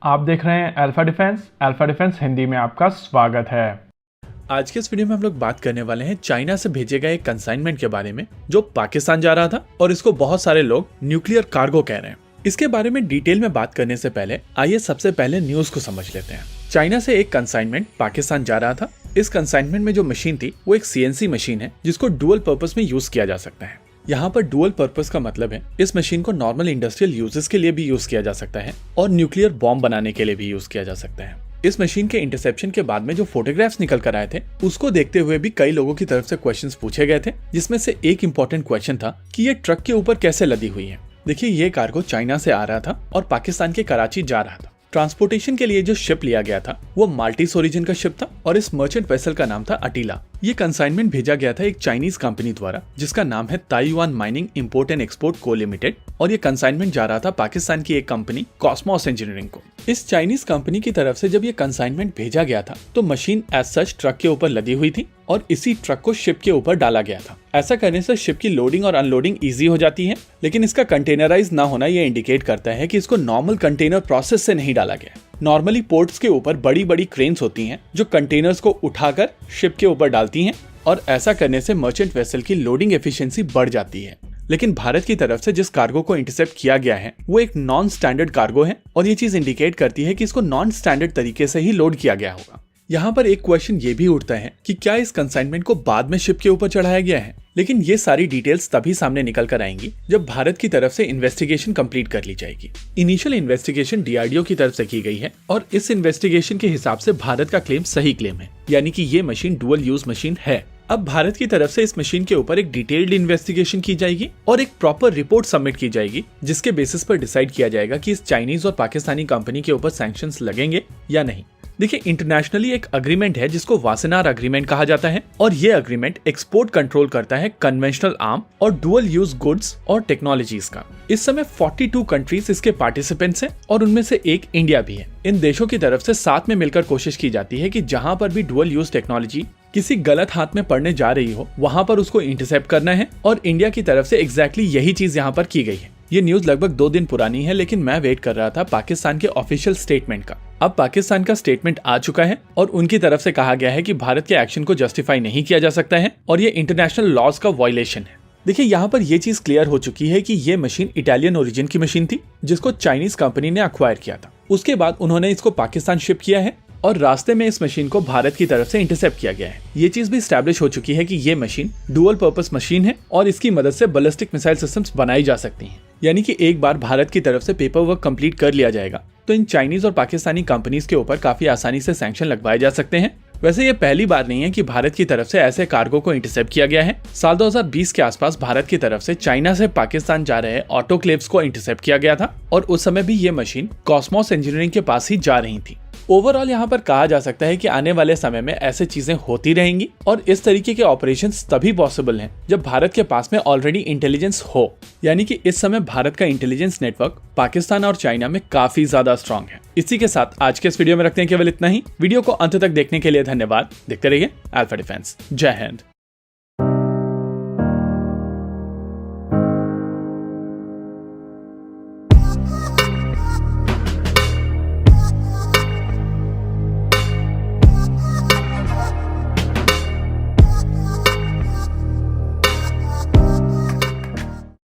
आप देख रहे हैं alpha defence. Alpha defence Hindi में आपका स्वागत है। आज के इस वीडियो में हम लोग बात करने वाले हैं चाइना से भेजे गए एक कंसाइनमेंट के बारे में जो पाकिस्तान जा रहा था और इसको बहुत सारे लोग न्यूक्लियर कार्गो कह रहे हैं। इसके बारे में डिटेल में बात करने से पहले आइए सबसे पहले न्यूज को समझ लेते हैं। चाइना से एक कंसाइनमेंट पाकिस्तान जा रहा था। इस कंसाइनमेंट में जो मशीन थी वो एक सीएनसी मशीन है जिसको डुअल पर्पस में यूज किया जा सकता है। यहाँ पर डुअल पर्पस का मतलब है इस मशीन को नॉर्मल इंडस्ट्रियल यूजेस के लिए भी यूज किया जा सकता है और न्यूक्लियर बॉम्ब बनाने के लिए भी यूज किया जा सकता है। इस मशीन के इंटरसेप्शन के बाद में जो फोटोग्राफ्स निकल कर आए थे उसको देखते हुए भी कई लोगों की तरफ से क्वेश्चंस पूछे गए थे, जिसमें से एक इंपॉर्टेंट क्वेश्चन था कि ये ट्रक के ऊपर कैसे लदी हुई है। देखिए, ये कार्गो चाइना से आ रहा था और पाकिस्तान के कराची जा रहा था। ट्रांसपोर्टेशन के लिए जो शिप लिया गया था वो माल्टीज ओरिजिन का शिप था और इस मर्चेंट वेसल का नाम था अटीला। ये कंसाइनमेंट भेजा गया था एक चाइनीज कंपनी द्वारा जिसका नाम है Taiwan mining import and export को लिमिटेड, और ये कंसाइनमेंट जा रहा था पाकिस्तान की एक कंपनी कॉस्मोस इंजीनियरिंग को। इस चाइनीज कंपनी की तरफ से जब ये कंसाइनमेंट भेजा गया था तो मशीन एज सच ट्रक के ऊपर लदी हुई थी और इसी ट्रक को शिप के ऊपर डाला गया था। ऐसा करने से शिप की लोडिंग और अनलोडिंग इजी हो जाती है, लेकिन इसका कंटेनराइज ना होना ये इंडिकेट करता है कि इसको नॉर्मल कंटेनर प्रोसेस से नहीं डाला गया। नॉर्मली पोर्ट्स के ऊपर बड़ी बड़ी क्रेन्स होती हैं जो कंटेनर्स को उठाकर शिप के ऊपर डालती हैं और ऐसा करने से मर्चेंट वेसल की लोडिंग एफिशिएंसी बढ़ जाती है। लेकिन भारत की तरफ से जिस कार्गो को इंटरसेप्ट किया गया है वो एक नॉन स्टैंडर्ड कार्गो है और ये चीज इंडिकेट करती है कि इसको नॉन स्टैंडर्ड तरीके से ही लोड किया गया होगा। यहाँ पर एक क्वेश्चन ये भी उठता है कि क्या इस कंसाइनमेंट को बाद में शिप के ऊपर चढ़ाया गया है, लेकिन ये सारी डिटेल्स तभी सामने निकल कर आएंगी जब भारत की तरफ से इन्वेस्टिगेशन कंप्लीट कर ली जाएगी। इनिशियल इन्वेस्टिगेशन डीआरडीओ की तरफ से की गई है और इस इन्वेस्टिगेशन के हिसाब से भारत का क्लेम सही क्लेम है, यानी कि ये मशीन डुअल यूज मशीन है। अब भारत की तरफ से इस मशीन के ऊपर एक डिटेल्ड इन्वेस्टिगेशन की जाएगी और एक प्रॉपर रिपोर्ट सबमिट की जाएगी जिसके बेसिस पर डिसाइड किया जाएगा कि इस चाइनीज और पाकिस्तानी कंपनी के ऊपर सैंक्शंस लगेंगे या नहीं। देखिए, इंटरनेशनली एक अग्रीमेंट है जिसको वासेनार अग्रीमेंट कहा जाता है और ये अग्रीमेंट एक्सपोर्ट कंट्रोल करता है कन्वेंशनल आर्म और डुअल यूज गुड्स और टेक्नोलॉजीज का। इस समय 42 कंट्रीज इसके पार्टिसिपेंट्स हैं और उनमें से एक इंडिया भी है। इन देशों की तरफ से साथ में मिलकर कोशिश की जाती है कि जहां पर भी डुअल यूज टेक्नोलॉजी किसी गलत हाथ में पड़ने जा रही हो वहां पर उसको इंटरसेप्ट करना है, और इंडिया की तरफ से एग्जैक्टली यही चीज यहाँ पर की गई है। ये न्यूज लगभग 2 दिन पुरानी है, लेकिन मैं वेट कर रहा था पाकिस्तान के ऑफिशियल स्टेटमेंट का। अब पाकिस्तान का स्टेटमेंट आ चुका है और उनकी तरफ से कहा गया है कि भारत के एक्शन को जस्टिफाई नहीं किया जा सकता है और ये इंटरनेशनल लॉज का वायलेशन है। देखिए, यहाँ पर ये चीज क्लियर हो चुकी है कि ये मशीन इटालियन ओरिजिन की मशीन थी जिसको चाइनीज कंपनी ने अक्वायर किया था। उसके बाद उन्होंने इसको पाकिस्तान शिप किया है और रास्ते में इस मशीन को भारत की तरफ से इंटरसेप्ट किया गया है। ये चीज भी स्टैब्लिश हो चुकी है कि ये मशीन डुअल पर्पस मशीन है और इसकी मदद से बैलिस्टिक मिसाइल सिस्टम्स बनाई जा सकती हैं। यानी कि एक बार भारत की तरफ से पेपर वर्क कंप्लीट कर लिया जाएगा तो इन चाइनीज और पाकिस्तानी कंपनीज के ऊपर काफी आसानी से सैंक्शन लगवाए जा सकते हैं। वैसे ये पहली बार नहीं है कि भारत की तरफ से ऐसे कार्गो को इंटरसेप्ट किया गया है। साल 2020 के आसपास भारत की तरफ से चाइना से पाकिस्तान जा रहे ऑटोक्लेव्स को इंटरसेप्ट किया गया था और उस समय भी ये मशीन कॉस्मोस इंजीनियरिंग के पास ही जा रही थी। ओवरऑल यहाँ पर कहा जा सकता है कि आने वाले समय में ऐसे चीजें होती रहेंगी और इस तरीके के ऑपरेशंस तभी पॉसिबल हैं जब भारत के पास में ऑलरेडी इंटेलिजेंस हो। यानी कि इस समय भारत का इंटेलिजेंस नेटवर्क पाकिस्तान और चाइना में काफी ज्यादा स्ट्रांग है। इसी के साथ आज के इस वीडियो में रखते हैं केवल इतना ही। वीडियो को अंत तक देखने के लिए धन्यवाद। देखते रहिए अल्फा डिफेंस। जय हिंद।